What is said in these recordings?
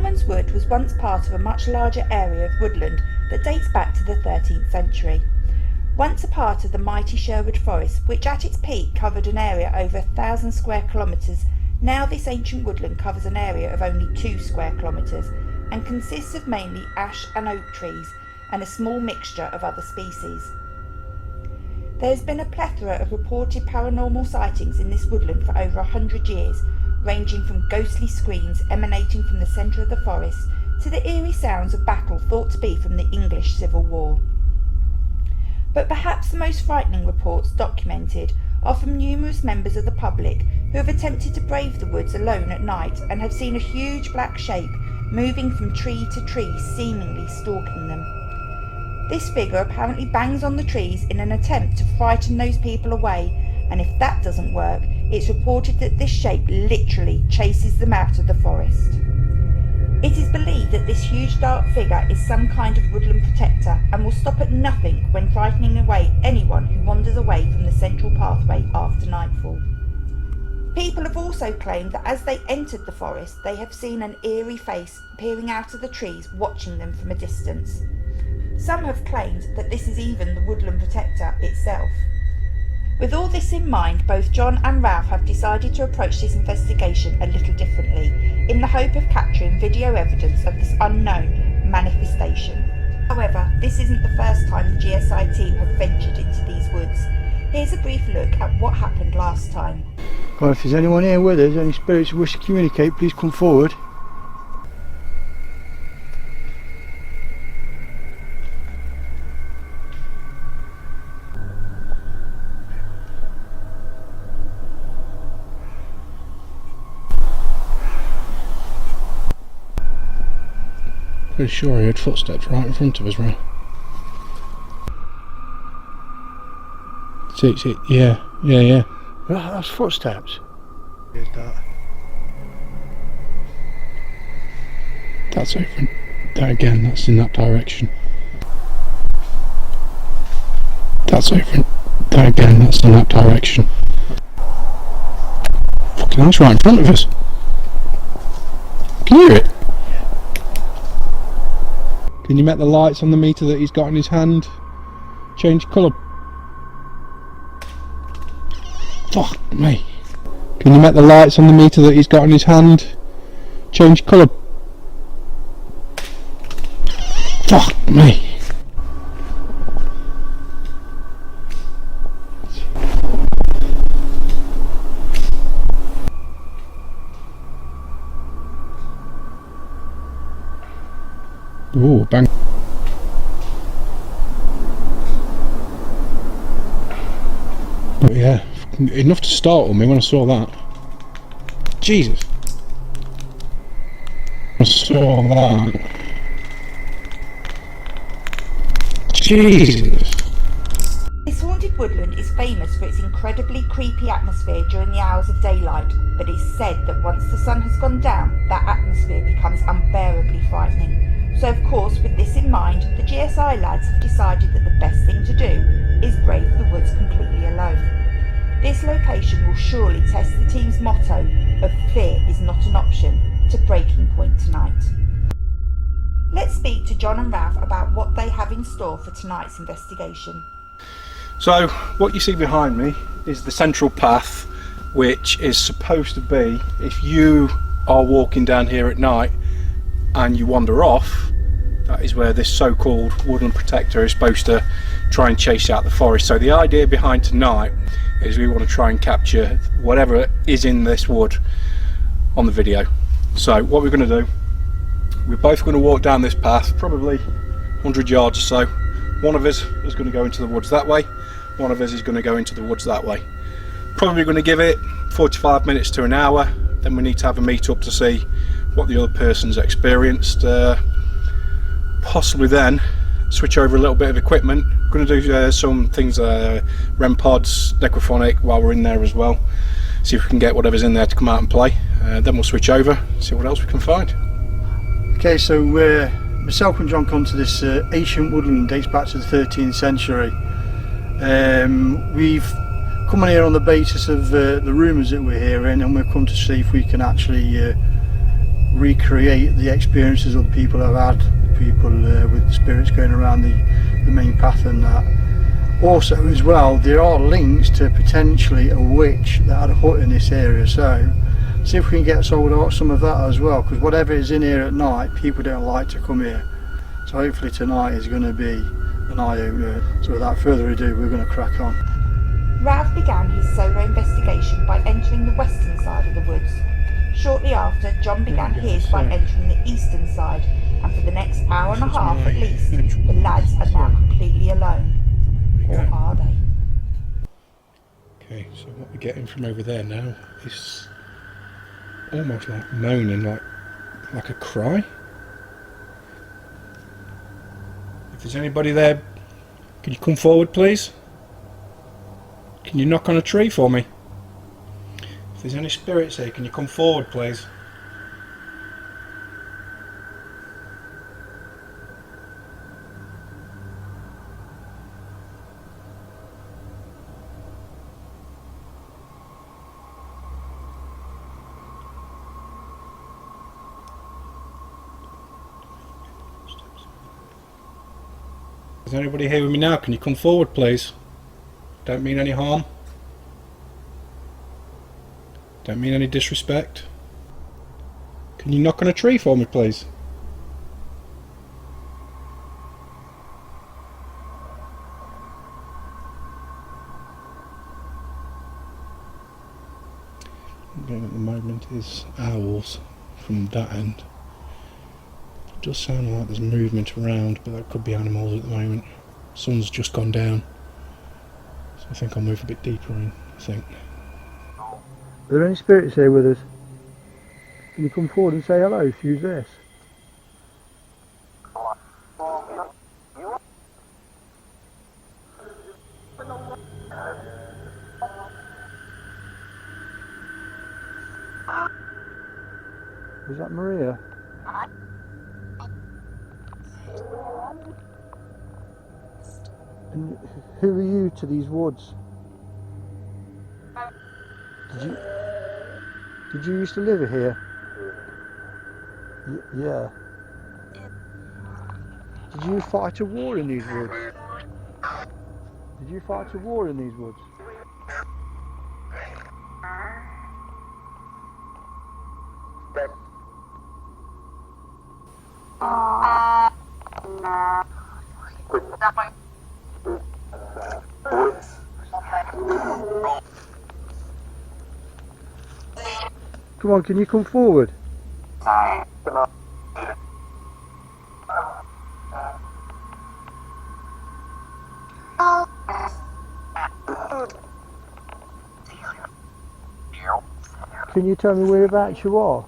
Norman's Wood was once part of a much larger area of woodland that dates back to the 13th century. Once a part of the mighty Sherwood Forest, which at its peak covered an area over 1,000 square kilometres, now this ancient woodland covers an area of only 2 square kilometres and consists of mainly ash and oak trees and a small mixture of other species. There has been a plethora of reported paranormal sightings in this woodland for over 100 years, ranging from ghostly screams emanating from the centre of the forest to the eerie sounds of battle thought to be from the English Civil War. But perhaps the most frightening reports documented are from numerous members of the public who have attempted to brave the woods alone at night and have seen a huge black shape moving from tree to tree, seemingly stalking them. This figure apparently bangs on the trees in an attempt to frighten those people away, and if that doesn't work, it's reported that this shape literally chases them out of the forest. It is believed that this huge dark figure is some kind of woodland protector and will stop at nothing when frightening away anyone who wanders away from the central pathway after nightfall. People have also claimed that as they entered the forest, they have seen an eerie face peering out of the trees, watching them from a distance. Some have claimed that this is even the woodland protector itself. With all this in mind, both John and Ralph have decided to approach this investigation a little differently, in the hope of capturing video evidence of this unknown manifestation. However, this isn't the first time the G.S.I team have ventured into these woods. Here's a brief look at what happened last time. Well, if there's anyone here with us, any spirits who wish to communicate, please come forward. Pretty sure I heard footsteps right in front of us, right? See, yeah. That's footsteps. Here's that. That's over. That again, that's in that direction. That's over. That again, that's in that direction. Fucking hell, it's right in front of us. Can you hear it? Can you make the lights on the meter that he's got in his hand change colour? Fuck me. Can you make the lights on the meter that he's got in his hand change colour? Fuck me. Ooh, bang. But yeah, enough to startle me when I saw that. Jesus. I saw that. Jesus. This haunted woodland is famous for its incredibly creepy atmosphere during the hours of daylight, but it's said that once the sun has gone down, that atmosphere becomes unbearably frightening. So of course, with this in mind, the G.S.I lads have decided that the best thing to do is brave the woods completely alone. This location will surely test the team's motto of fear is not an option to breaking point tonight. Let's speak to John and Ralph about what they have in store for tonight's investigation. So what you see behind me is the central path, which is supposed to be, if you are walking down here at night and you wander off, that is where this so-called woodland protector is supposed to try and chase out the forest. So the idea behind tonight is we want to try and capture whatever is in this wood on the video. So what we're going to do, we're both going to walk down this path, probably 100 yards or so. One of us is going to go into the woods that way, one of us is going to go into the woods that way. Probably going to give it 45 minutes to an hour, then we need to have a meet up to see what the other person's experienced. Possibly then switch over a little bit of equipment. We're going to do some things, REM pods, necrophonic while we're in there as well. See if we can get whatever's in there to come out and play. Then we'll switch over, see what else we can find. Okay, so myself and John come to this ancient woodland, dates back to the 13th century. We've come on here on the basis of the rumours that we're hearing, and we've come to see if we can actually recreate the experiences other people have had, people with spirits going around the main path and that. Also as well, there are links to potentially a witch that had a hut in this area, so see if we can get sold out some of that as well, because whatever is in here at night, people don't like to come here. So hopefully tonight is going to be an eye-opener. So without further ado, we're going to crack on. Rav began his solo investigation by entering the western side of the woods. Shortly after, John began his by entering the eastern side, and for the next hour and a half at least, the lads are now completely alone. Or are they? Okay, so what we're getting from over there now is almost like moaning, like a cry. If there's anybody there, can you come forward please? Can you knock on a tree for me? If there's any spirits here, can you come forward please? Is anybody here with me now? Can you come forward please? Don't mean any harm. Don't mean any disrespect. Can you knock on a tree for me please? Again, at the moment is owls from that end. It does sound like there's movement around, but that could be animals at the moment. Sun's just gone down, so I think I'll move a bit deeper in, I think. Are there any spirits here with us? Can you come forward and say hello if you use this? Was that Maria? And who are you to these woods? Did you used to live here? Yeah. Did you fight a war in these woods? Did you fight a war in these woods? Come on, can you come forward? Can you tell me whereabouts you are?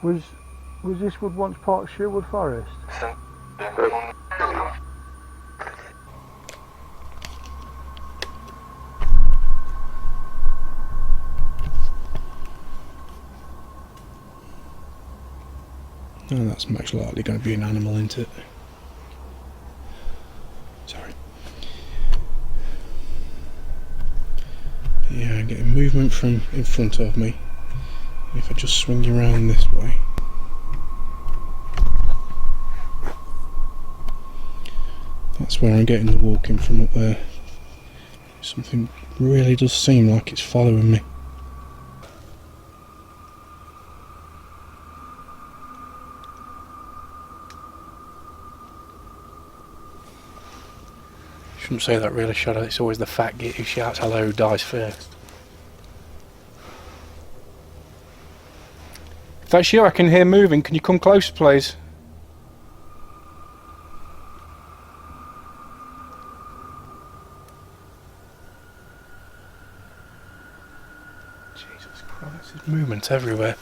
Was this wood once part of Sherwood Forest? Oh, that's most likely going to be an animal, isn't it? Sorry. Yeah, I'm getting movement from in front of me. If I just swing around this way. That's where I'm getting the walking from up there. Something really does seem like it's following me. Shouldn't say that really, should I? It's always the fat git who shouts hello who dies first. If that's you, I can hear moving. Can you come closer, please? Jesus Christ, there's movement everywhere.